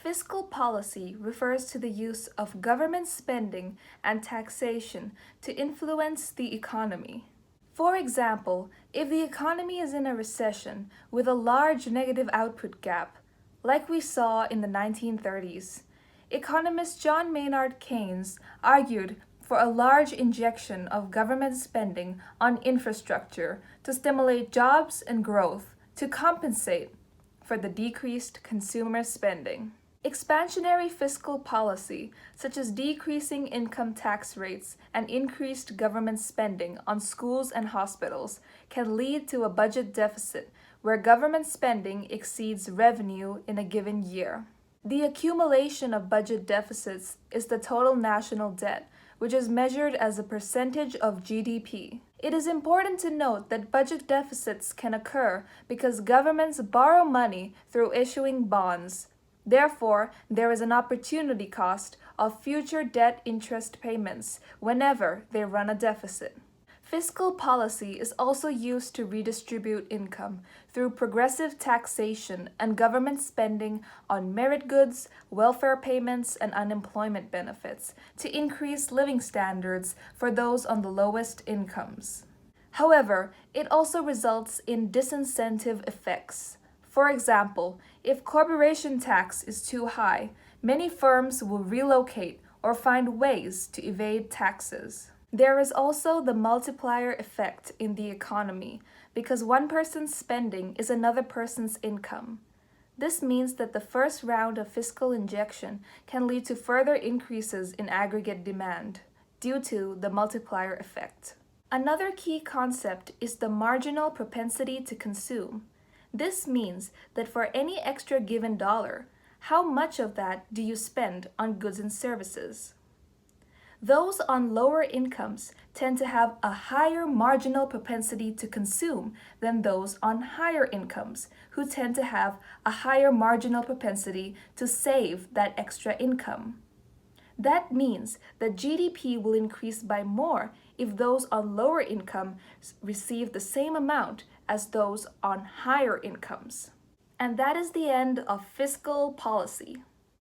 Fiscal policy refers to the use of government spending and taxation to influence the economy. For example, if the economy is in a recession with a large negative output gap, like we saw in the 1930s, economist John Maynard Keynes argued for a large injection of government spending on infrastructure to stimulate jobs and growth to compensate for the decreased consumer spending. Expansionary fiscal policy, such as decreasing income tax rates and increased government spending on schools and hospitals, can lead to a budget deficit where government spending exceeds revenue in a given year. The accumulation of budget deficits is the total national debt, which is measured as a percentage of GDP. It is important to note that budget deficits can occur because governments borrow money through issuing bonds. Therefore, there is an opportunity cost of future debt interest payments whenever they run a deficit. Fiscal policy is also used to redistribute income through progressive taxation and government spending on merit goods, welfare payments, and unemployment benefits to increase living standards for those on the lowest incomes. However, it also results in disincentive effects. For example, if corporation tax is too high, many firms will relocate or find ways to evade taxes. There is also the multiplier effect in the economy because one person's spending is another person's income. This means that the first round of fiscal injection can lead to further increases in aggregate demand due to the multiplier effect. Another key concept is the marginal propensity to consume. This means that for any extra given dollar, how much of that do you spend on goods and services? Those on lower incomes tend to have a higher marginal propensity to consume than those on higher incomes, who tend to have a higher marginal propensity to save that extra income. That means that GDP will increase by more if those on lower income receive the same amount as those on higher incomes. And that is the end of fiscal policy.